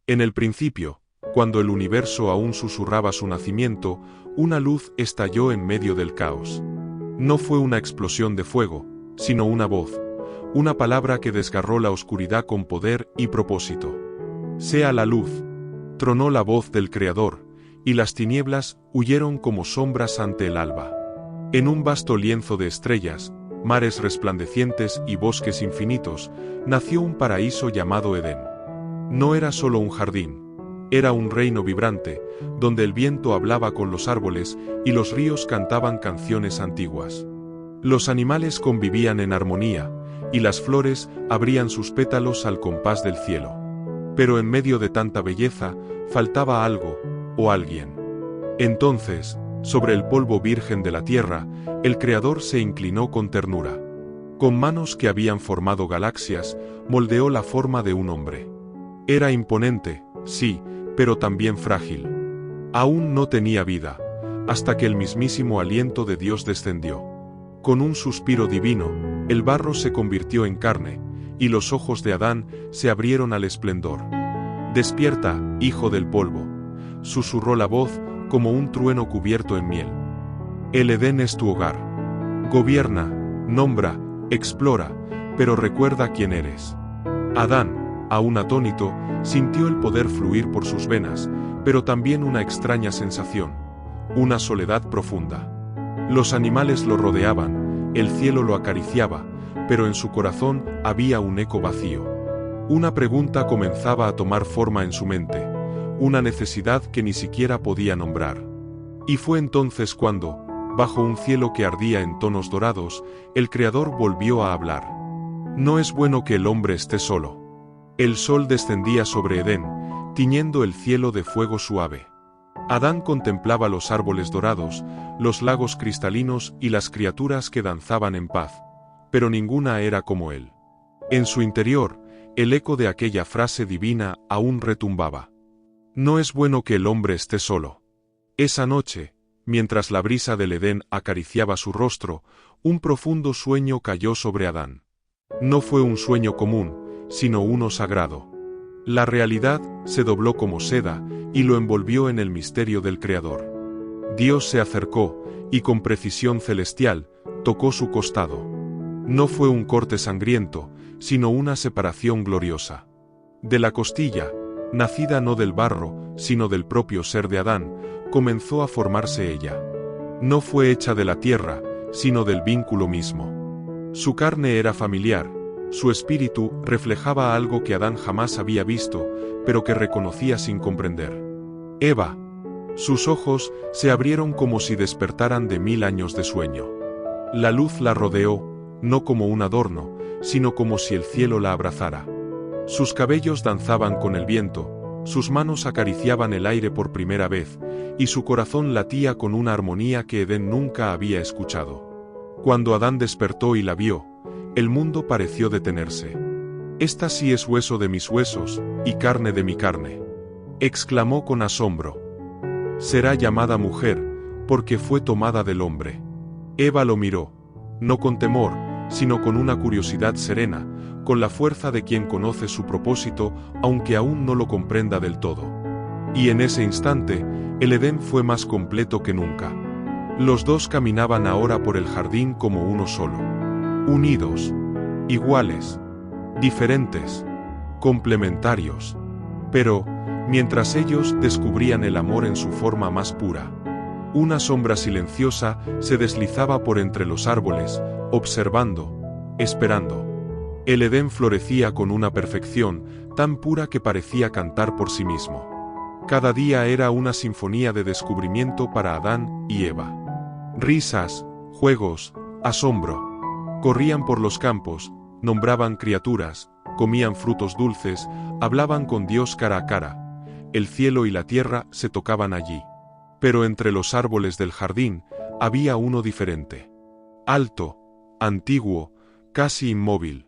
En el principio, cuando el universo aún susurraba su nacimiento, una luz estalló en medio del caos. No fue una explosión de fuego, sino una voz, una palabra que desgarró la oscuridad con poder y propósito. Sea la luz. Tronó la voz del Creador, y las tinieblas huyeron como sombras ante el alba. En un vasto lienzo de estrellas, mares resplandecientes y bosques infinitos, nació un paraíso llamado Edén. No era solo un jardín, era un reino vibrante, donde el viento hablaba con los árboles y los ríos cantaban canciones antiguas. Los animales convivían en armonía, y las flores abrían sus pétalos al compás del cielo. Pero en medio de tanta belleza, faltaba algo, o alguien. Entonces, sobre el polvo virgen de la tierra, el Creador se inclinó con ternura. Con manos que habían formado galaxias, moldeó la forma de un hombre. Era imponente, sí, pero también frágil. Aún no tenía vida, hasta que el mismísimo aliento de Dios descendió. Con un suspiro divino, el barro se convirtió en carne, y los ojos de Adán se abrieron al esplendor. «Despierta, hijo del polvo», susurró la voz, como un trueno cubierto en miel. El Edén es tu hogar. Gobierna, nombra, explora, pero recuerda quién eres. Adán, aún atónito, sintió el poder fluir por sus venas, pero también una extraña sensación, una soledad profunda. Los animales lo rodeaban, el cielo lo acariciaba, pero en su corazón había un eco vacío. Una pregunta comenzaba a tomar forma en su mente, una necesidad que ni siquiera podía nombrar. Y fue entonces cuando, bajo un cielo que ardía en tonos dorados, el Creador volvió a hablar. No es bueno que el hombre esté solo. El sol descendía sobre Edén, tiñendo el cielo de fuego suave. Adán contemplaba los árboles dorados, los lagos cristalinos y las criaturas que danzaban en paz, pero ninguna era como él. En su interior, el eco de aquella frase divina aún retumbaba. No es bueno que el hombre esté solo. Esa noche, mientras la brisa del Edén acariciaba su rostro, un profundo sueño cayó sobre Adán. No fue un sueño común, sino uno sagrado. La realidad se dobló como seda y lo envolvió en el misterio del Creador. Dios se acercó, y con precisión celestial, tocó su costado. No fue un corte sangriento, sino una separación gloriosa. De la costilla, nacida no del barro, sino del propio ser de Adán, comenzó a formarse ella. No fue hecha de la tierra, sino del vínculo mismo. Su carne era familiar, su espíritu reflejaba algo que Adán jamás había visto, pero que reconocía sin comprender. Eva. Sus ojos se abrieron como si despertaran de 1000 años de sueño. La luz la rodeó, no como un adorno, sino como si el cielo la abrazara. Sus cabellos danzaban con el viento, sus manos acariciaban el aire por primera vez, y su corazón latía con una armonía que Edén nunca había escuchado. Cuando Adán despertó y la vio, el mundo pareció detenerse. «Esta sí es hueso de mis huesos, y carne de mi carne», exclamó con asombro. «Será llamada mujer, porque fue tomada del hombre». Eva lo miró, no con temor, sino con una curiosidad serena, con la fuerza de quien conoce su propósito, aunque aún no lo comprenda del todo. Y en ese instante, el Edén fue más completo que nunca. Los dos caminaban ahora por el jardín como uno solo. Unidos, iguales, diferentes, complementarios. Pero, mientras ellos descubrían el amor en su forma más pura, una sombra silenciosa se deslizaba por entre los árboles, observando, esperando. El Edén florecía con una perfección tan pura que parecía cantar por sí mismo. Cada día era una sinfonía de descubrimiento para Adán y Eva. Risas, juegos, asombro. Corrían por los campos, nombraban criaturas, comían frutos dulces, hablaban con Dios cara a cara. El cielo y la tierra se tocaban allí. Pero entre los árboles del jardín había uno diferente. Alto, antiguo, casi inmóvil.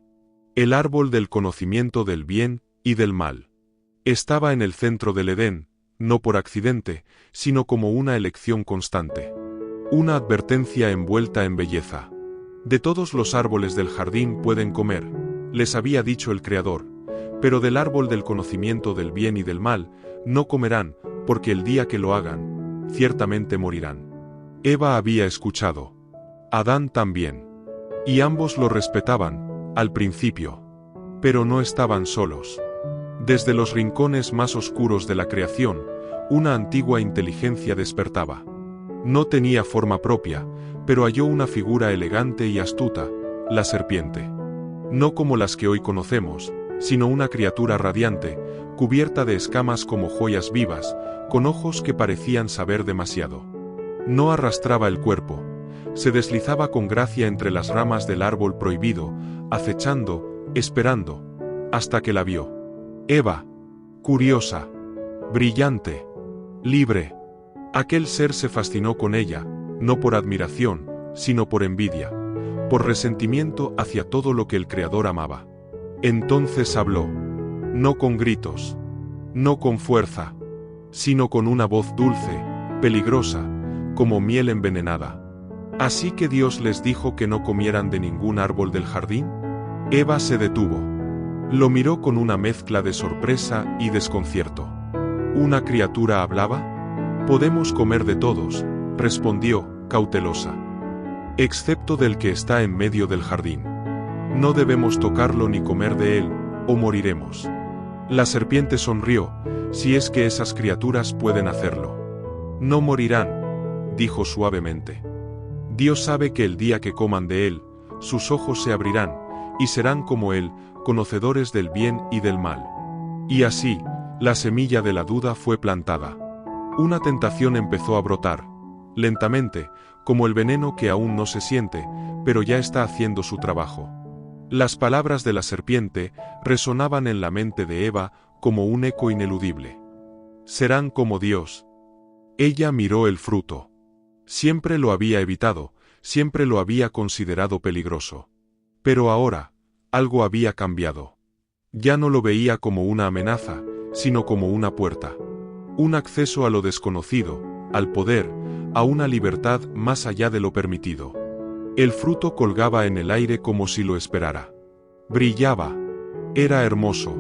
El árbol del conocimiento del bien y del mal. Estaba en el centro del Edén, no por accidente, sino como una elección constante. Una advertencia envuelta en belleza. De todos los árboles del jardín pueden comer, les había dicho el Creador, Pero del árbol del conocimiento del bien y del mal, no comerán, porque el día que lo hagan, ciertamente morirán. Eva había escuchado. Adán también. Y ambos lo respetaban, al principio. Pero no estaban solos. Desde los rincones más oscuros de la creación, una antigua inteligencia despertaba. No tenía forma propia, pero halló una figura elegante y astuta, la serpiente. No como las que hoy conocemos, sino una criatura radiante, cubierta de escamas como joyas vivas, con ojos que parecían saber demasiado. No arrastraba el cuerpo, se deslizaba con gracia entre las ramas del árbol prohibido, acechando, esperando, hasta que la vio. Eva, curiosa, brillante, libre. Aquel ser se fascinó con ella, no por admiración, sino por envidia, por resentimiento hacia todo lo que el Creador amaba. Entonces habló, no con gritos, no con fuerza, sino con una voz dulce, peligrosa, como miel envenenada. ¿Así que Dios les dijo que no comieran de ningún árbol del jardín? Eva se detuvo. Lo miró con una mezcla de sorpresa y desconcierto. ¿Una criatura hablaba? Podemos comer de todos, respondió, cautelosa. Excepto del que está en medio del jardín. No debemos tocarlo ni comer de él, o moriremos. La serpiente sonrió, si es que esas criaturas pueden hacerlo. No morirán, dijo suavemente. Dios sabe que el día que coman de él, sus ojos se abrirán, y serán como él, conocedores del bien y del mal. Y así, la semilla de la duda fue plantada. Una tentación empezó a brotar, lentamente, como el veneno que aún no se siente, pero ya está haciendo su trabajo. Las palabras de la serpiente resonaban en la mente de Eva como un eco ineludible. Serán como Dios. Ella miró el fruto. Siempre lo había evitado, siempre lo había considerado peligroso. Pero ahora, algo había cambiado. Ya no lo veía como una amenaza, sino como una puerta. Un acceso a lo desconocido, al poder, a una libertad más allá de lo permitido. El fruto colgaba en el aire como si lo esperara. Brillaba. Era hermoso.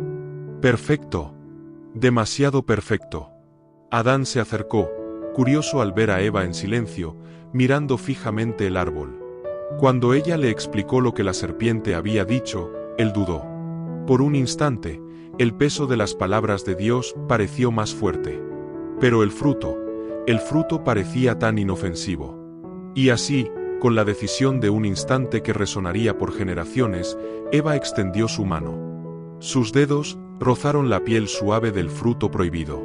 Perfecto. Demasiado perfecto. Adán se acercó, curioso al ver a Eva en silencio, mirando fijamente el árbol. Cuando ella le explicó lo que la serpiente había dicho, él dudó. Por un instante, el peso de las palabras de Dios pareció más fuerte. Pero el fruto parecía tan inofensivo. Y así, con la decisión de un instante que resonaría por generaciones, Eva extendió su mano. Sus dedos rozaron la piel suave del fruto prohibido.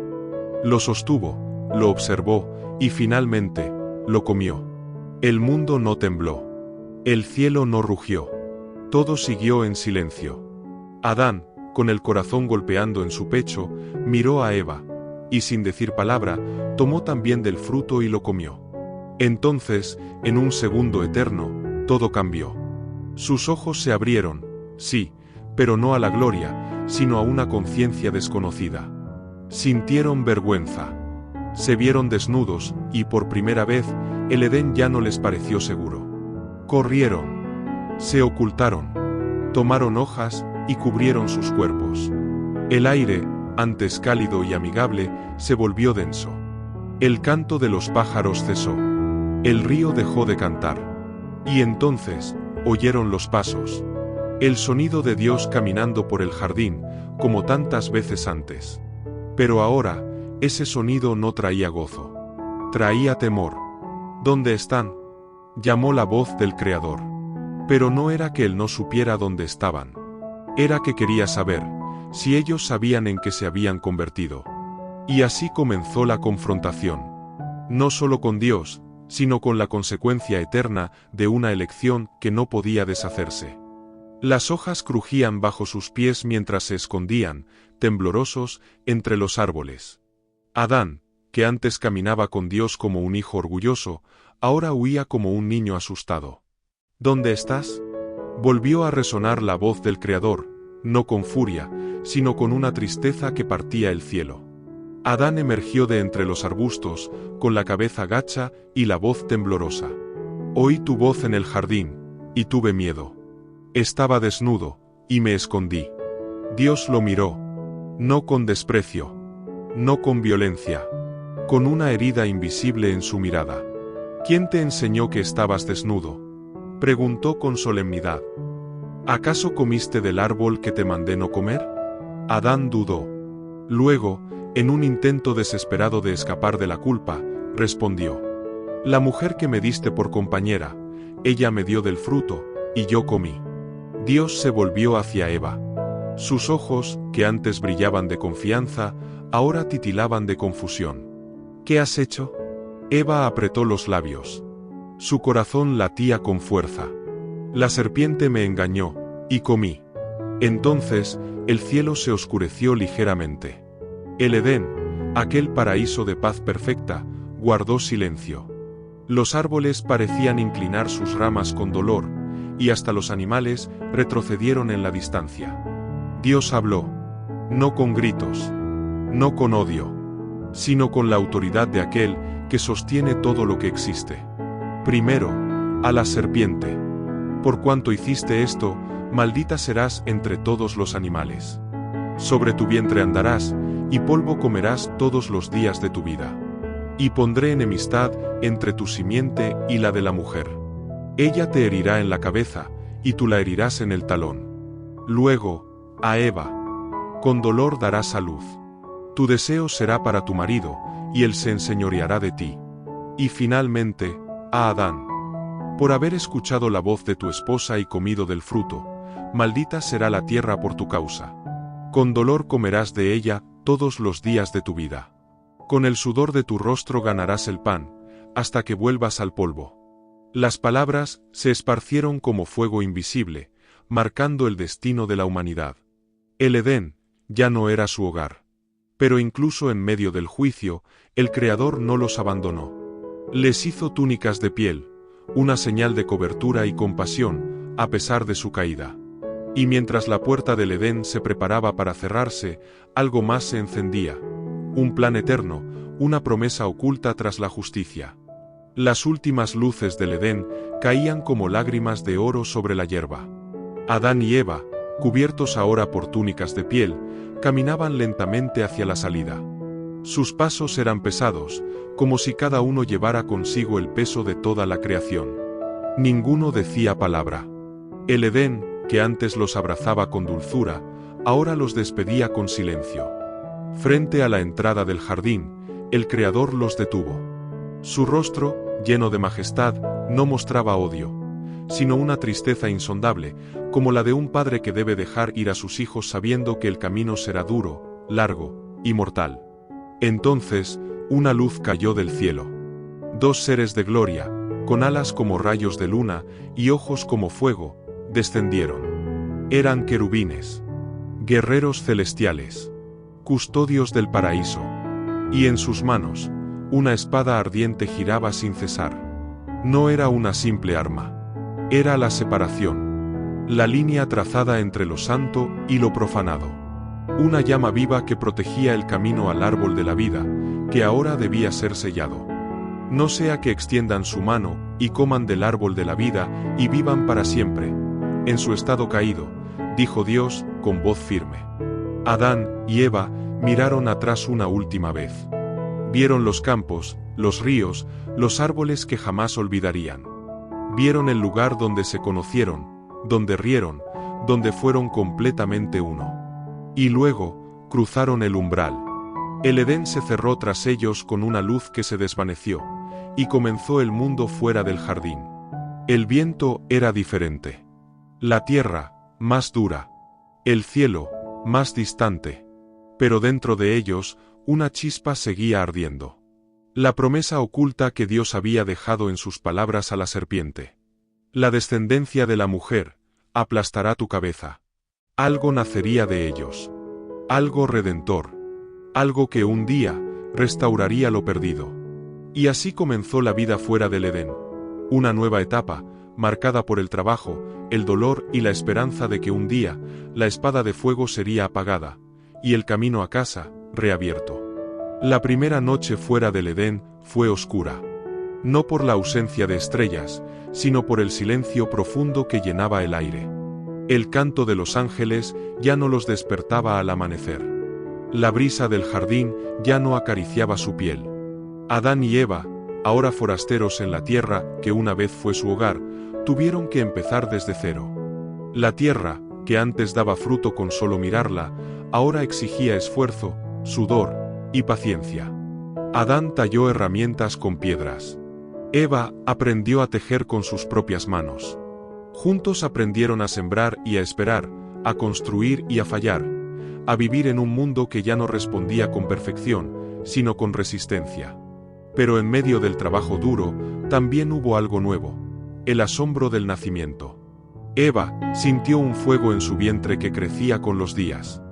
Lo sostuvo, lo observó, y finalmente, lo comió. El mundo no tembló. El cielo no rugió. Todo siguió en silencio. Adán, con el corazón golpeando en su pecho, miró a Eva, y sin decir palabra, tomó también del fruto y lo comió. Entonces, en un segundo eterno, todo cambió. Sus ojos se abrieron, sí, pero no a la gloria, sino a una conciencia desconocida. Sintieron vergüenza. Se vieron desnudos, y por primera vez, el Edén ya no les pareció seguro. Corrieron. Se ocultaron. Tomaron hojas, y cubrieron sus cuerpos. El aire, antes cálido y amigable, se volvió denso. El canto de los pájaros cesó. El río dejó de cantar. Y entonces, oyeron los pasos. El sonido de Dios caminando por el jardín, como tantas veces antes. Pero ahora, ese sonido no traía gozo. Traía temor. ¿Dónde están? Llamó la voz del Creador. Pero no era que él no supiera dónde estaban. Era que quería saber, si ellos sabían en qué se habían convertido. Y así comenzó la confrontación. No solo con Dios, sino con la consecuencia eterna de una elección que no podía deshacerse. Las hojas crujían bajo sus pies mientras se escondían, temblorosos, entre los árboles. Adán, que antes caminaba con Dios como un hijo orgulloso, ahora huía como un niño asustado. ¿Dónde estás? Volvió a resonar la voz del Creador, no con furia, sino con una tristeza que partía el cielo. Adán emergió de entre los arbustos, con la cabeza gacha y la voz temblorosa. Oí tu voz en el jardín, y tuve miedo. Estaba desnudo, y me escondí. Dios lo miró. No con desprecio. No con violencia. Con una herida invisible en su mirada. ¿Quién te enseñó que estabas desnudo? Preguntó con solemnidad. ¿Acaso comiste del árbol que te mandé no comer? Adán dudó. Luego, en un intento desesperado de escapar de la culpa, respondió. La mujer que me diste por compañera, ella me dio del fruto, y yo comí. Dios se volvió hacia Eva. Sus ojos, que antes brillaban de confianza, ahora titilaban de confusión. ¿Qué has hecho? Eva apretó los labios. Su corazón latía con fuerza. La serpiente me engañó, y comí. Entonces, el cielo se oscureció ligeramente. El Edén, aquel paraíso de paz perfecta, guardó silencio. Los árboles parecían inclinar sus ramas con dolor, y hasta los animales retrocedieron en la distancia. Dios habló. No con gritos. No con odio. Sino con la autoridad de aquel que sostiene todo lo que existe. Primero, a la serpiente. Por cuanto hiciste esto, maldita serás entre todos los animales. Sobre tu vientre andarás, y polvo comerás todos los días de tu vida. Y pondré enemistad entre tu simiente y la de la mujer. Ella te herirá en la cabeza, y tú la herirás en el talón. Luego, a Eva. Con dolor darás a luz. Tu deseo será para tu marido, y él se enseñoreará de ti. Y finalmente, a Adán. Por haber escuchado la voz de tu esposa y comido del fruto, maldita será la tierra por tu causa. Con dolor comerás de ella todos los días de tu vida. Con el sudor de tu rostro ganarás el pan, hasta que vuelvas al polvo. Las palabras se esparcieron como fuego invisible, marcando el destino de la humanidad. El Edén ya no era su hogar. Pero incluso en medio del juicio, el Creador no los abandonó. Les hizo túnicas de piel, una señal de cobertura y compasión, a pesar de su caída. Y mientras la puerta del Edén se preparaba para cerrarse, algo más se encendía. Un plan eterno, una promesa oculta tras la justicia. Las últimas luces del Edén caían como lágrimas de oro sobre la hierba. Adán y Eva, cubiertos ahora por túnicas de piel, caminaban lentamente hacia la salida. Sus pasos eran pesados, como si cada uno llevara consigo el peso de toda la creación. Ninguno decía palabra. El Edén, que antes los abrazaba con dulzura, ahora los despedía con silencio. Frente a la entrada del jardín, el Creador los detuvo. Su rostro, lleno de majestad, no mostraba odio, sino una tristeza insondable, como la de un padre que debe dejar ir a sus hijos sabiendo que el camino será duro, largo y mortal. Entonces, una luz cayó del cielo. Dos seres de gloria, con alas como rayos de luna y ojos como fuego, descendieron. Eran querubines, guerreros celestiales, custodios del paraíso, y en sus manos, una espada ardiente giraba sin cesar. No era una simple arma. Era la separación, la línea trazada entre lo santo y lo profanado. Una llama viva que protegía el camino al árbol de la vida, que ahora debía ser sellado. No sea que extiendan su mano y coman del árbol de la vida y vivan para siempre. En su estado caído, dijo Dios con voz firme. Adán y Eva miraron atrás una última vez. Vieron los campos, los ríos, los árboles que jamás olvidarían. Vieron el lugar donde se conocieron, donde rieron, donde fueron completamente uno. Y luego, cruzaron el umbral. El Edén se cerró tras ellos con una luz que se desvaneció, y comenzó el mundo fuera del jardín. El viento era diferente. La tierra, más dura. El cielo, más distante. Pero dentro de ellos, una chispa seguía ardiendo. La promesa oculta que Dios había dejado en sus palabras a la serpiente. La descendencia de la mujer aplastará tu cabeza. Algo nacería de ellos. Algo redentor. Algo que un día restauraría lo perdido. Y así comenzó la vida fuera del Edén. Una nueva etapa, marcada por el trabajo, el dolor y la esperanza de que un día la espada de fuego sería apagada, y el camino a casa reabierto. La primera noche fuera del Edén fue oscura. No por la ausencia de estrellas, sino por el silencio profundo que llenaba el aire. El canto de los ángeles ya no los despertaba al amanecer. La brisa del jardín ya no acariciaba su piel. Adán y Eva, ahora forasteros en la tierra que una vez fue su hogar, tuvieron que empezar desde cero. La tierra, que antes daba fruto con solo mirarla, ahora exigía esfuerzo, sudor y paciencia. Adán talló herramientas con piedras. Eva aprendió a tejer con sus propias manos. Juntos aprendieron a sembrar y a esperar, a construir y a fallar, a vivir en un mundo que ya no respondía con perfección, sino con resistencia. Pero en medio del trabajo duro, también hubo algo nuevo: el asombro del nacimiento. Eva sintió un fuego en su vientre que crecía con los días.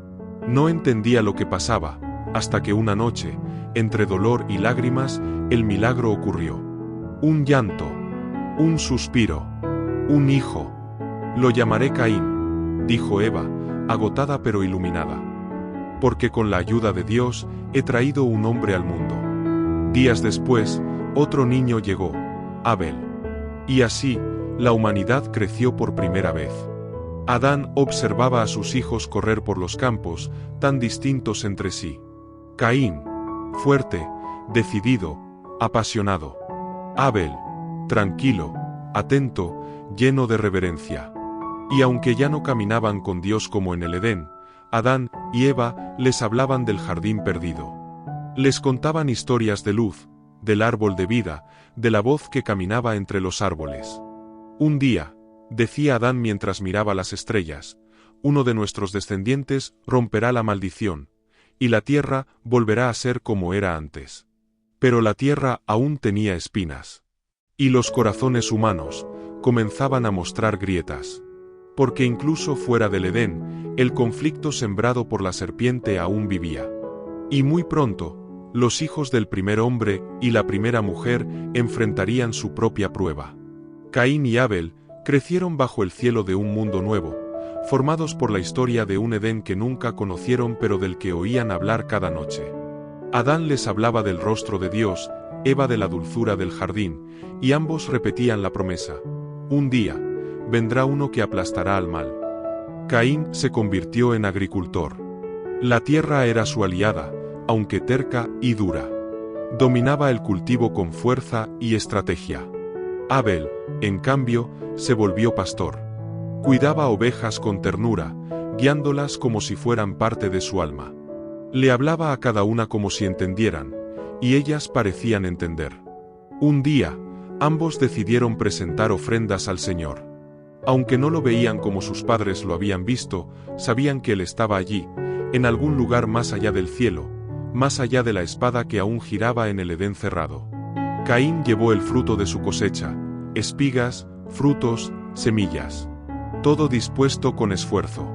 No entendía lo que pasaba, hasta que una noche, entre dolor y lágrimas, el milagro ocurrió. Un llanto, un suspiro, un hijo. Lo llamaré Caín, dijo Eva, agotada pero iluminada. Porque con la ayuda de Dios he traído un hombre al mundo. Días después, otro niño llegó, Abel. Y así, la humanidad creció por primera vez. Adán observaba a sus hijos correr por los campos, tan distintos entre sí. Caín, fuerte, decidido, apasionado. Abel, tranquilo, atento, lleno de reverencia. Y aunque ya no caminaban con Dios como en el Edén, Adán y Eva les hablaban del jardín perdido. Les contaban historias de luz, del árbol de vida, de la voz que caminaba entre los árboles. Un día, decía Adán mientras miraba las estrellas, uno de nuestros descendientes romperá la maldición, y la tierra volverá a ser como era antes. Pero la tierra aún tenía espinas. Y los corazones humanos comenzaban a mostrar grietas. Porque incluso fuera del Edén, el conflicto sembrado por la serpiente aún vivía. Y muy pronto, los hijos del primer hombre y la primera mujer enfrentarían su propia prueba. Caín y Abel crecieron bajo el cielo de un mundo nuevo, formados por la historia de un Edén que nunca conocieron pero del que oían hablar cada noche. Adán les hablaba del rostro de Dios, Eva de la dulzura del jardín, y ambos repetían la promesa: un día, vendrá uno que aplastará al mal. Caín se convirtió en agricultor. La tierra era su aliada, aunque terca y dura. Dominaba el cultivo con fuerza y estrategia. Abel, en cambio, se volvió pastor. Cuidaba ovejas con ternura, guiándolas como si fueran parte de su alma. Le hablaba a cada una como si entendieran, y ellas parecían entender. Un día, ambos decidieron presentar ofrendas al Señor. Aunque no lo veían como sus padres lo habían visto, sabían que Él estaba allí, en algún lugar más allá del cielo, más allá de la espada que aún giraba en el Edén cerrado. Caín llevó el fruto de su cosecha, espigas, frutos, semillas. Todo dispuesto con esfuerzo.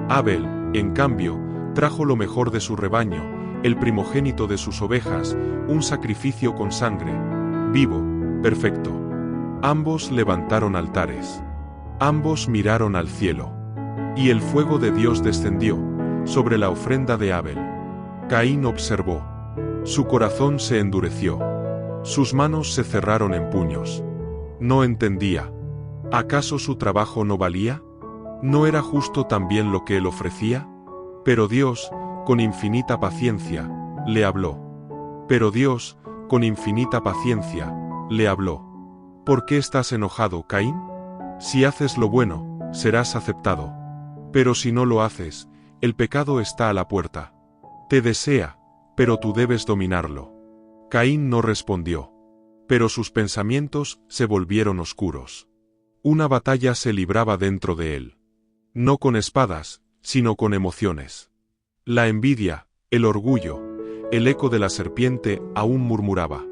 Abel, en cambio, trajo lo mejor de su rebaño, el primogénito de sus ovejas, un sacrificio con sangre, vivo, perfecto. Ambos levantaron altares. Ambos miraron al cielo. Y el fuego de Dios descendió sobre la ofrenda de Abel. Caín observó. Su corazón se endureció. Sus manos se cerraron en puños. No entendía. ¿Acaso su trabajo no valía? ¿No era justo también lo que él ofrecía? Pero Dios, con infinita paciencia, le habló. Pero Dios, con infinita paciencia, le habló. ¿Por qué estás enojado, Caín? Si haces lo bueno, serás aceptado. Pero si no lo haces, el pecado está a la puerta. Te desea, pero tú debes dominarlo. Caín no respondió. Pero sus pensamientos se volvieron oscuros. Una batalla se libraba dentro de él. No con espadas, sino con emociones. La envidia, el orgullo, el eco de la serpiente aún murmuraba.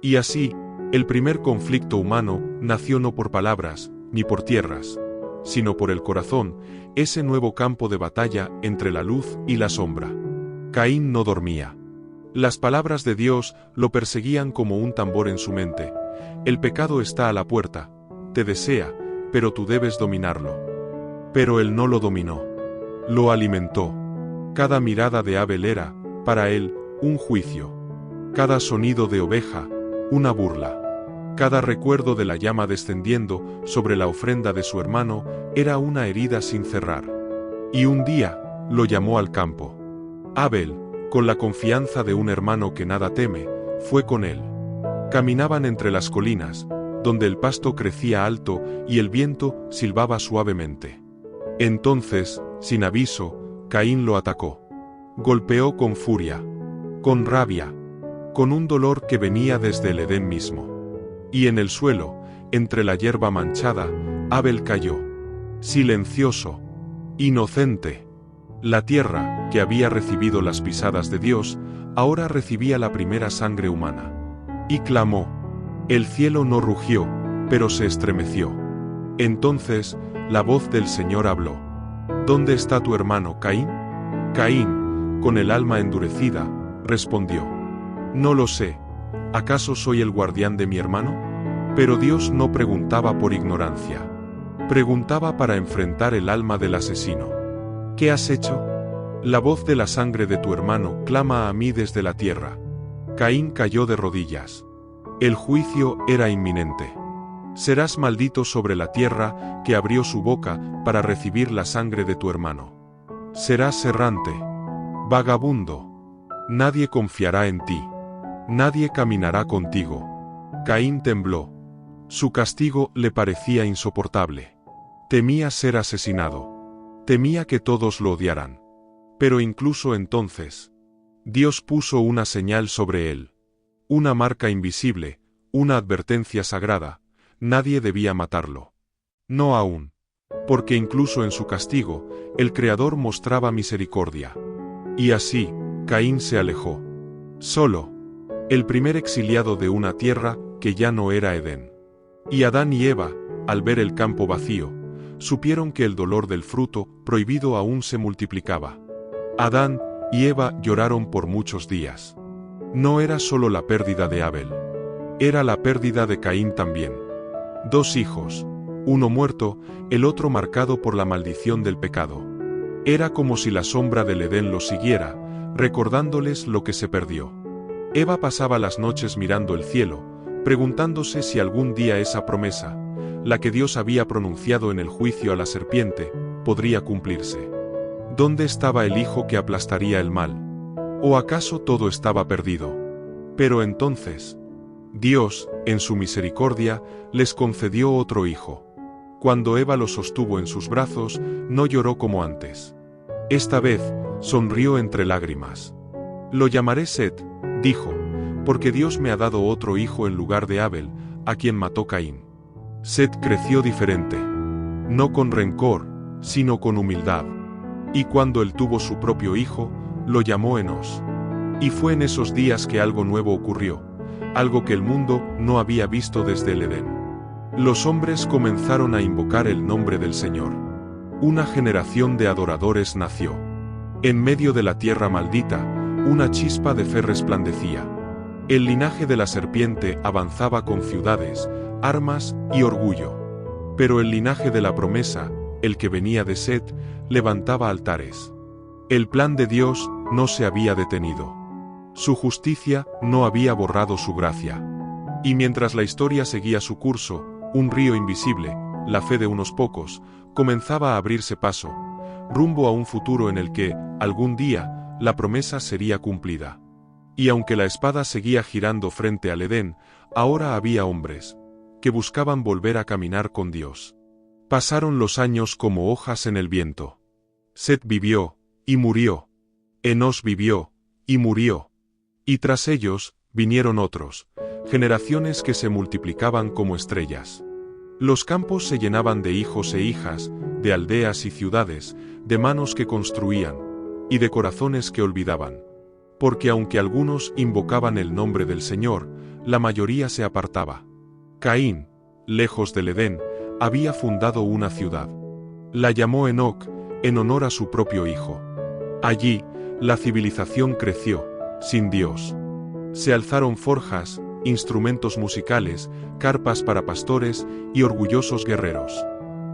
Y así, el primer conflicto humano nació no por palabras, ni por tierras, sino por el corazón, ese nuevo campo de batalla entre la luz y la sombra. Caín no dormía. Las palabras de Dios lo perseguían como un tambor en su mente. El pecado está a la puerta, te desea, pero tú debes dominarlo. Pero él no lo dominó. Lo alimentó. Cada mirada de Abel era, para él, un juicio. Cada sonido de oveja, una burla. Cada recuerdo de la llama descendiendo sobre la ofrenda de su hermano era una herida sin cerrar. Y un día, lo llamó al campo. Abel, con la confianza de un hermano que nada teme, fue con él. Caminaban entre las colinas, donde el pasto crecía alto y el viento silbaba suavemente. Entonces, sin aviso, Caín lo atacó. Golpeó con furia, con rabia, con un dolor que venía desde el Edén mismo. Y en el suelo, entre la hierba manchada, Abel cayó. Silencioso, inocente. La tierra, que había recibido las pisadas de Dios, ahora recibía la primera sangre humana. Y clamó. El cielo no rugió, pero se estremeció. Entonces, la voz del Señor habló. ¿Dónde está tu hermano, Caín? Caín, con el alma endurecida, respondió. No lo sé. ¿Acaso soy el guardián de mi hermano? Pero Dios no preguntaba por ignorancia. Preguntaba para enfrentar el alma del asesino. ¿Qué has hecho? La voz de la sangre de tu hermano clama a mí desde la tierra. Caín cayó de rodillas. El juicio era inminente. Serás maldito sobre la tierra que abrió su boca para recibir la sangre de tu hermano. Serás errante, vagabundo. Nadie confiará en ti. Nadie caminará contigo. Caín tembló. Su castigo le parecía insoportable. Temía ser asesinado. Temía que todos lo odiaran. Pero incluso entonces, Dios puso una señal sobre él. Una marca invisible, una advertencia sagrada. Nadie debía matarlo. No aún. Porque incluso en su castigo, el Creador mostraba misericordia. Y así, Caín se alejó. Solo. El primer exiliado de una tierra que ya no era Edén. Y Adán y Eva, al ver el campo vacío, supieron que el dolor del fruto prohibido aún se multiplicaba. Adán y Eva lloraron por muchos días. No era solo la pérdida de Abel. Era la pérdida de Caín también. 2 hijos, uno muerto, el otro marcado por la maldición del pecado. Era como si la sombra del Edén los siguiera, recordándoles lo que se perdió. Eva pasaba las noches mirando el cielo, preguntándose si algún día esa promesa, la que Dios había pronunciado en el juicio a la serpiente, podría cumplirse. ¿Dónde estaba el hijo que aplastaría el mal? ¿O acaso todo estaba perdido? Pero entonces, Dios, en su misericordia, les concedió otro hijo. Cuando Eva lo sostuvo en sus brazos, no lloró como antes. Esta vez, sonrió entre lágrimas. Lo llamaré Set, dijo, porque Dios me ha dado otro hijo en lugar de Abel, a quien mató Caín. Set creció diferente. No con rencor, sino con humildad. Y cuando él tuvo su propio hijo, lo llamó Enos. Y fue en esos días que algo nuevo ocurrió, algo que el mundo no había visto desde el Edén. Los hombres comenzaron a invocar el nombre del Señor. Una generación de adoradores nació. En medio de la tierra maldita, una chispa de fe resplandecía. El linaje de la serpiente avanzaba con ciudades, armas y orgullo. Pero el linaje de la promesa, el que venía de Set, levantaba altares. El plan de Dios no se había detenido. Su justicia no había borrado su gracia. Y mientras la historia seguía su curso, un río invisible, la fe de unos pocos, comenzaba a abrirse paso, rumbo a un futuro en el que, algún día, la promesa sería cumplida. Y aunque la espada seguía girando frente al Edén, ahora había hombres que buscaban volver a caminar con Dios. Pasaron los años como hojas en el viento. Set vivió, y murió. Enos vivió, y murió. Y tras ellos, vinieron otros, generaciones que se multiplicaban como estrellas. Los campos se llenaban de hijos e hijas, de aldeas y ciudades, de manos que construían, y de corazones que olvidaban. Porque aunque algunos invocaban el nombre del Señor, la mayoría se apartaba. Caín, lejos del Edén, había fundado una ciudad. La llamó Enoc, en honor a su propio hijo. Allí, la civilización creció, sin Dios. Se alzaron forjas, instrumentos musicales, carpas para pastores y orgullosos guerreros.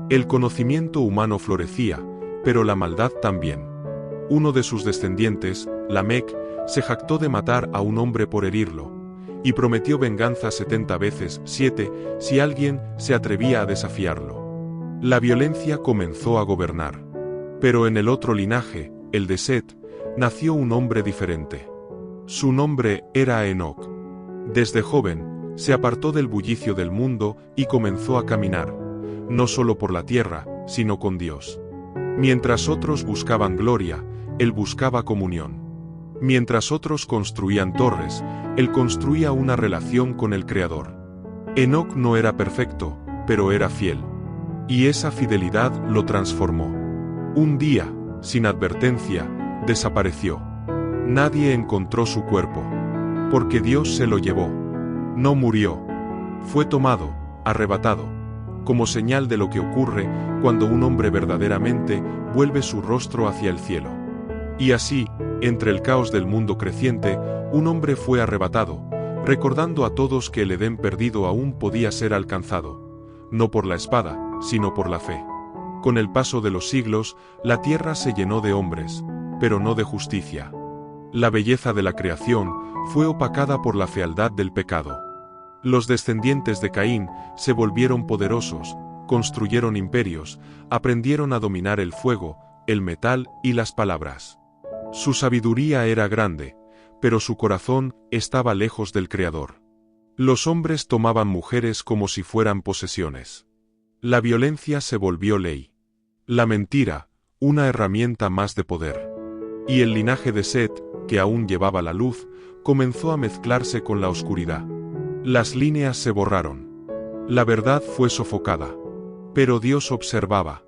El conocimiento humano florecía, pero la maldad también. Uno de sus descendientes, Lamec, se jactó de matar a un hombre por herirlo, y prometió venganza 70 veces 7 si alguien se atrevía a desafiarlo. La violencia comenzó a gobernar. Pero en el otro linaje, el de Set, nació un hombre diferente. Su nombre era Enoc. Desde joven, se apartó del bullicio del mundo y comenzó a caminar, no solo por la tierra, sino con Dios. Mientras otros buscaban gloria, él buscaba comunión. Mientras otros construían torres, él construía una relación con el Creador. Enoc no era perfecto, pero era fiel. Y esa fidelidad lo transformó. Un día, sin advertencia, desapareció. Nadie encontró su cuerpo. Porque Dios se lo llevó. No murió. Fue tomado, arrebatado, como señal de lo que ocurre cuando un hombre verdaderamente vuelve su rostro hacia el cielo. Y así, entre el caos del mundo creciente, un hombre fue arrebatado, recordando a todos que el Edén perdido aún podía ser alcanzado, no por la espada, sino por la fe. Con el paso de los siglos, la tierra se llenó de hombres, pero no de justicia. La belleza de la creación fue opacada por la fealdad del pecado. Los descendientes de Caín se volvieron poderosos, construyeron imperios, aprendieron a dominar el fuego, el metal y las palabras. Su sabiduría era grande, pero su corazón estaba lejos del Creador. Los hombres tomaban mujeres como si fueran posesiones. La violencia se volvió ley. La mentira, una herramienta más de poder. Y el linaje de Set, que aún llevaba la luz, comenzó a mezclarse con la oscuridad. Las líneas se borraron. La verdad fue sofocada. Pero Dios observaba.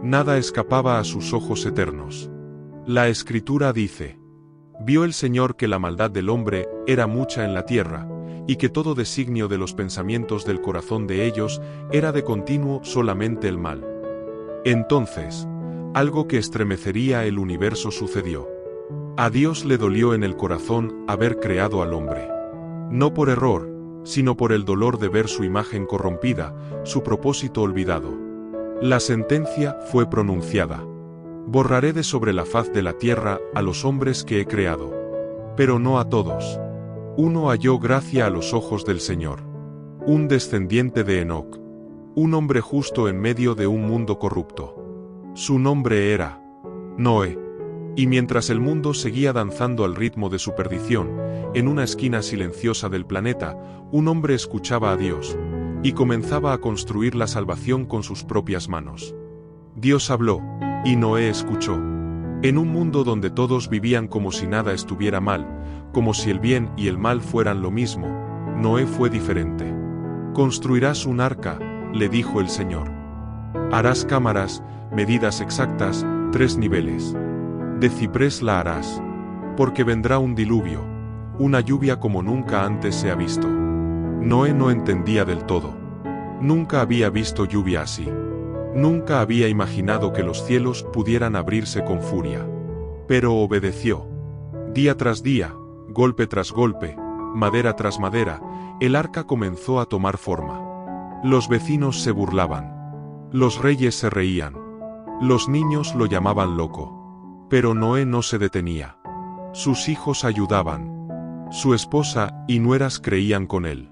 Nada escapaba a sus ojos eternos. La Escritura dice: vio el Señor que la maldad del hombre era mucha en la tierra, y que todo designio de los pensamientos del corazón de ellos era de continuo solamente el mal. Entonces, algo que estremecería el universo sucedió. A Dios le dolió en el corazón haber creado al hombre. No por error, sino por el dolor de ver su imagen corrompida, su propósito olvidado. La sentencia fue pronunciada. Borraré de sobre la faz de la tierra a los hombres que he creado. Pero no a todos. Uno halló gracia a los ojos del Señor. Un descendiente de Enoc. Un hombre justo en medio de un mundo corrupto. Su nombre era Noé. Y mientras el mundo seguía danzando al ritmo de su perdición, en una esquina silenciosa del planeta, un hombre escuchaba a Dios, y comenzaba a construir la salvación con sus propias manos. Dios habló, y Noé escuchó. En un mundo donde todos vivían como si nada estuviera mal, como si el bien y el mal fueran lo mismo, Noé fue diferente. Construirás un arca, le dijo el Señor. Harás cámaras, medidas exactas, 3 niveles. De ciprés la harás. Porque vendrá un diluvio, una lluvia como nunca antes se ha visto. Noé no entendía del todo. Nunca había visto lluvia así. Nunca había imaginado que los cielos pudieran abrirse con furia. Pero obedeció. Día tras día, golpe tras golpe, madera tras madera, el arca comenzó a tomar forma. Los vecinos se burlaban. Los reyes se reían. Los niños lo llamaban loco. Pero Noé no se detenía. Sus hijos ayudaban. Su esposa y nueras creían con él.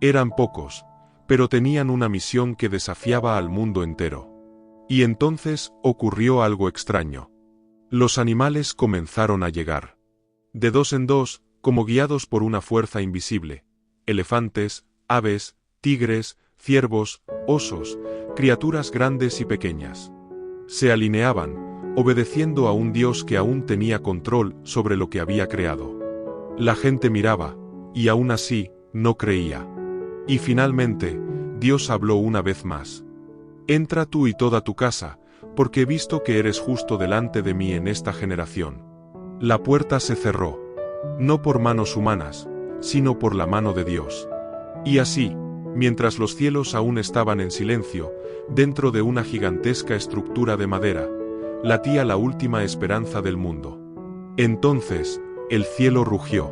Eran pocos, pero tenían una misión que desafiaba al mundo entero. Y entonces ocurrió algo extraño. Los animales comenzaron a llegar. De 2 en 2, como guiados por una fuerza invisible. Elefantes, aves, tigres, ciervos, osos, criaturas grandes y pequeñas. Se alineaban, obedeciendo a un Dios que aún tenía control sobre lo que había creado. La gente miraba, y aún así, no creía. Y finalmente, Dios habló una vez más. Entra tú y toda tu casa, porque he visto que eres justo delante de mí en esta generación. La puerta se cerró. No por manos humanas, sino por la mano de Dios. Y así, mientras los cielos aún estaban en silencio, dentro de una gigantesca estructura de madera, latía la última esperanza del mundo. Entonces, el cielo rugió.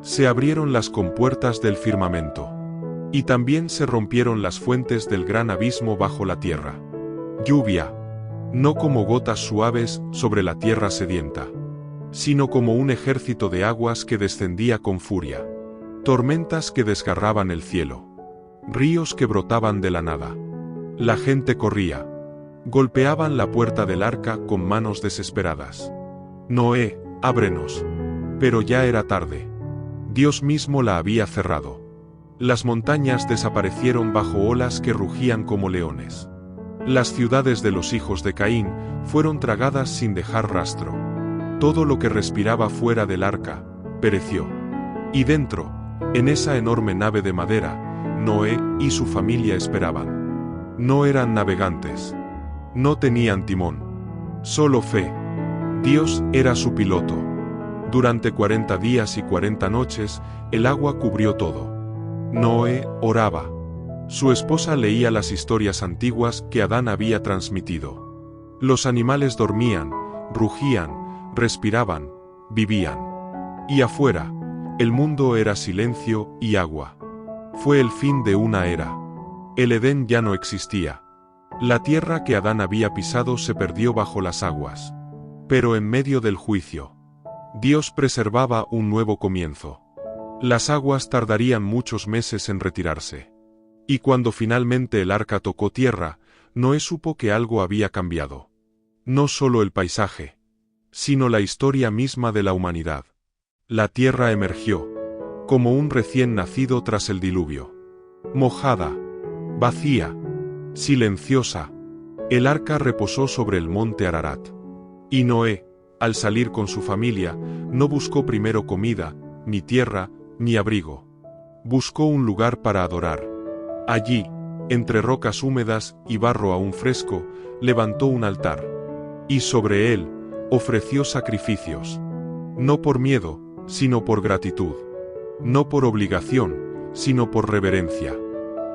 Se abrieron las compuertas del firmamento. Y también se rompieron las fuentes del gran abismo bajo la tierra. Lluvia. No como gotas suaves sobre la tierra sedienta, sino como un ejército de aguas que descendía con furia. tormentas que desgarraban el cielo, ríos que brotaban de la nada. La gente corría. Golpeaban la puerta del arca con manos desesperadas. Noé, ábrenos. Pero ya era tarde. Dios mismo la había cerrado. Las montañas desaparecieron bajo olas que rugían como leones. Las ciudades de los hijos de Caín fueron tragadas sin dejar rastro. Todo lo que respiraba fuera del arca pereció. Y dentro, en esa enorme nave de madera, Noé y su familia esperaban. No eran navegantes. No tenían timón. Solo fe. Dios era su piloto. Durante 40 días y 40 noches, el agua cubrió todo. Noé oraba. Su esposa leía las historias antiguas que Adán había transmitido. Los animales dormían, rugían, respiraban, vivían. Y afuera, el mundo era silencio y agua. Fue el fin de una era. El Edén ya no existía. La tierra que Adán había pisado se perdió bajo las aguas. Pero en medio del juicio, Dios preservaba un nuevo comienzo. Las aguas tardarían muchos meses en retirarse. Y cuando finalmente el arca tocó tierra, Noé supo que algo había cambiado. No solo el paisaje, sino la historia misma de la humanidad. La tierra emergió, como un recién nacido tras el diluvio. Mojada, vacía, silenciosa, el arca reposó sobre el monte Ararat. Y Noé, al salir con su familia, no buscó primero comida, ni tierra, ni abrigo. Buscó un lugar para adorar. Allí, entre rocas húmedas y barro aún fresco, levantó un altar. Y sobre él, ofreció sacrificios. No por miedo, sino por gratitud. No por obligación, sino por reverencia.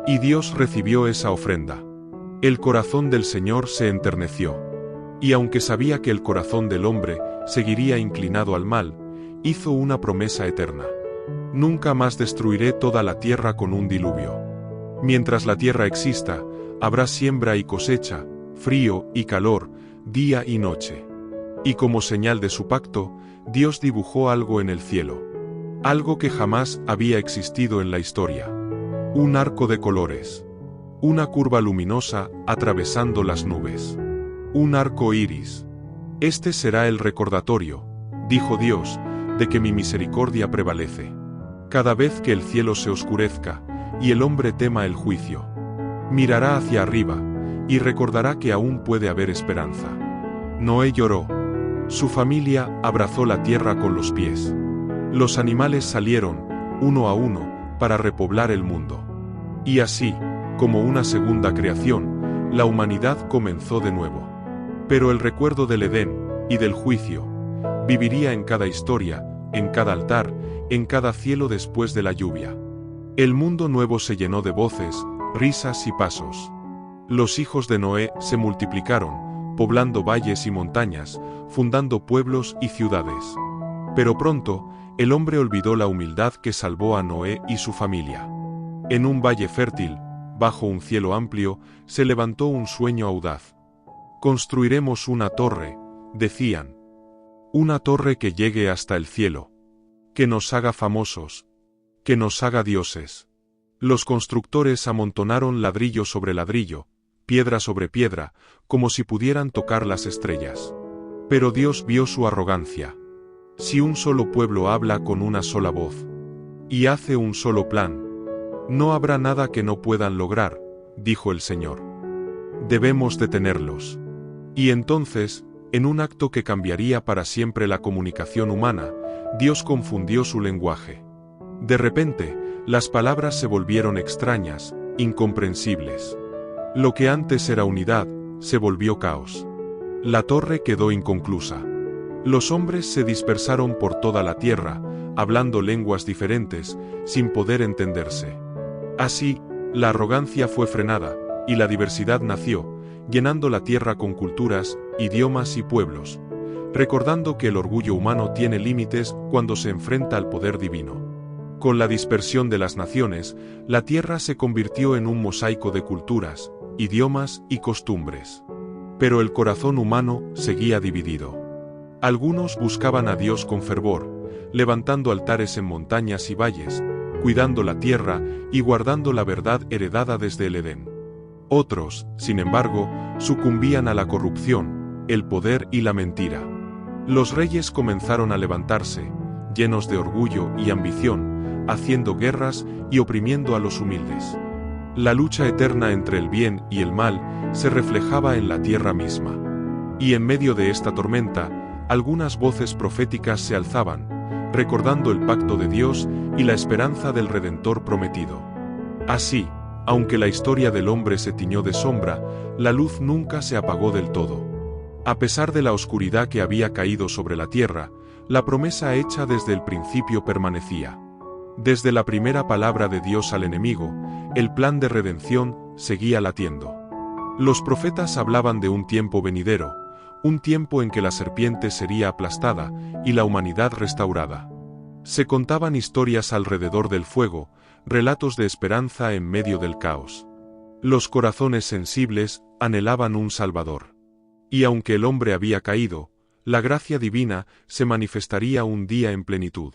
Y Dios recibió esa ofrenda. El corazón del Señor se enterneció. Y aunque sabía que el corazón del hombre seguiría inclinado al mal, hizo una promesa eterna. Nunca más destruiré toda la tierra con un diluvio. Mientras la tierra exista, habrá siembra y cosecha, frío y calor, día y noche. Y como señal de su pacto, Dios dibujó algo en el cielo. Algo que jamás había existido en la historia. Un arco de colores. Una curva luminosa atravesando las nubes. Un arco iris. Este será el recordatorio, dijo Dios, de que mi misericordia prevalece. Cada vez que el cielo se oscurezca, y el hombre tema el juicio, mirará hacia arriba, y recordará que aún puede haber esperanza. Noé lloró. Su familia abrazó la tierra con los pies. Los animales salieron, uno a uno, para repoblar el mundo. Y así, como una segunda creación, la humanidad comenzó de nuevo. Pero el recuerdo del Edén y del juicio viviría en cada historia, en cada altar, en cada cielo después de la lluvia. El mundo nuevo se llenó de voces, risas y pasos. Los hijos de Noé se multiplicaron, poblando valles y montañas, fundando pueblos y ciudades. Pero pronto, el hombre olvidó la humildad que salvó a Noé y su familia. En un valle fértil, bajo un cielo amplio, se levantó un sueño audaz. Construiremos una torre, decían. Una torre que llegue hasta el cielo. Que nos haga famosos. Que nos haga dioses. Los constructores amontonaron ladrillo sobre ladrillo, piedra sobre piedra, como si pudieran tocar las estrellas. Pero Dios vio su arrogancia. Si un solo pueblo habla con una sola voz, y hace un solo plan, no habrá nada que no puedan lograr, dijo el Señor. Debemos detenerlos. Y entonces, en un acto que cambiaría para siempre la comunicación humana, Dios confundió su lenguaje. De repente, las palabras se volvieron extrañas, incomprensibles. Lo que antes era unidad, se volvió caos. La torre quedó inconclusa. Los hombres se dispersaron por toda la tierra, hablando lenguas diferentes, sin poder entenderse. Así, la arrogancia fue frenada, y la diversidad nació, llenando la tierra con culturas, idiomas y pueblos, recordando que el orgullo humano tiene límites cuando se enfrenta al poder divino. Con la dispersión de las naciones, la tierra se convirtió en un mosaico de culturas, idiomas y costumbres. Pero el corazón humano seguía dividido. Algunos buscaban a Dios con fervor, levantando altares en montañas y valles, cuidando la tierra y guardando la verdad heredada desde el Edén. Otros, sin embargo, sucumbían a la corrupción, el poder y la mentira. Los reyes comenzaron a levantarse, llenos de orgullo y ambición, haciendo guerras y oprimiendo a los humildes. La lucha eterna entre el bien y el mal se reflejaba en la tierra misma. Y en medio de esta tormenta, algunas voces proféticas se alzaban, recordando el pacto de Dios y la esperanza del Redentor prometido. Así, aunque la historia del hombre se tiñó de sombra, la luz nunca se apagó del todo. A pesar de la oscuridad que había caído sobre la tierra, la promesa hecha desde el principio permanecía. Desde la primera palabra de Dios al enemigo, el plan de redención seguía latiendo. Los profetas hablaban de un tiempo venidero, un tiempo en que la serpiente sería aplastada y la humanidad restaurada. Se contaban historias alrededor del fuego, relatos de esperanza en medio del caos. Los corazones sensibles anhelaban un Salvador. Y aunque el hombre había caído, la gracia divina se manifestaría un día en plenitud.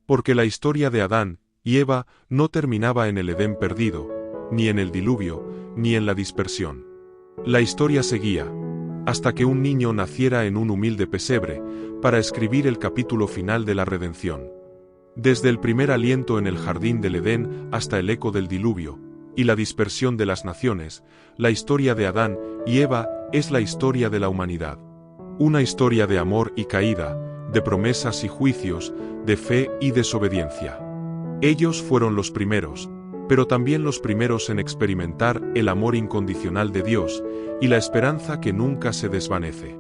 Porque la historia de Adán y Eva no terminaba en el Edén perdido, ni en el diluvio, ni en la dispersión. La historia seguía, hasta que un niño naciera en un humilde pesebre, para escribir el capítulo final de la redención. Desde el primer aliento en el jardín del Edén hasta el eco del diluvio, y la dispersión de las naciones, la historia de Adán y Eva es la historia de la humanidad. Una historia de amor y caída, de promesas y juicios, de fe y desobediencia. Ellos fueron los primeros, pero también los primeros en experimentar el amor incondicional de Dios, y la esperanza que nunca se desvanece.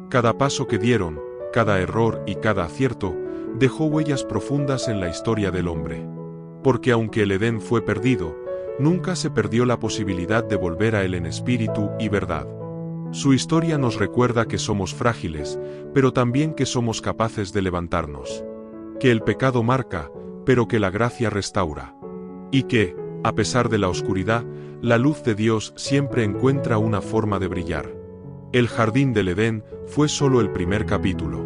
Cada paso que dieron, cada error y cada acierto, dejó huellas profundas en la historia del hombre. Porque aunque el Edén fue perdido, nunca se perdió la posibilidad de volver a él en espíritu y verdad. Su historia nos recuerda que somos frágiles, pero también que somos capaces de levantarnos. Que el pecado marca, pero que la gracia restaura. Y que, a pesar de la oscuridad, la luz de Dios siempre encuentra una forma de brillar. El jardín del Edén fue solo el primer capítulo.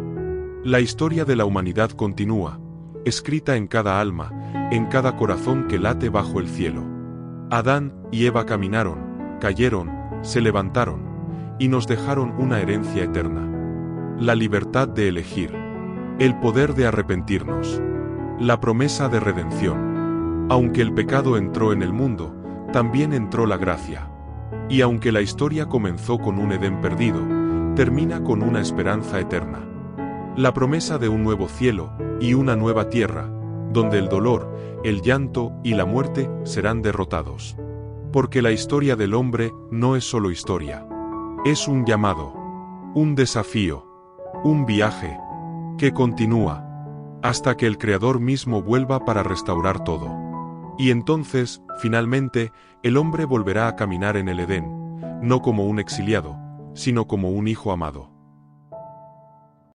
La historia de la humanidad continúa, escrita en cada alma, en cada corazón que late bajo el cielo. Adán y Eva caminaron, cayeron, se levantaron, y nos dejaron una herencia eterna. La libertad de elegir, el poder de arrepentirnos, la promesa de redención. Aunque el pecado entró en el mundo, también entró la gracia. Y aunque la historia comenzó con un Edén perdido, termina con una esperanza eterna. La promesa de un nuevo cielo y una nueva tierra, donde el dolor, el llanto y la muerte serán derrotados. Porque la historia del hombre no es solo historia. Es un llamado, un desafío, un viaje, que continúa, hasta que el Creador mismo vuelva para restaurar todo. Y entonces, finalmente, el hombre volverá a caminar en el Edén, no como un exiliado, sino como un hijo amado.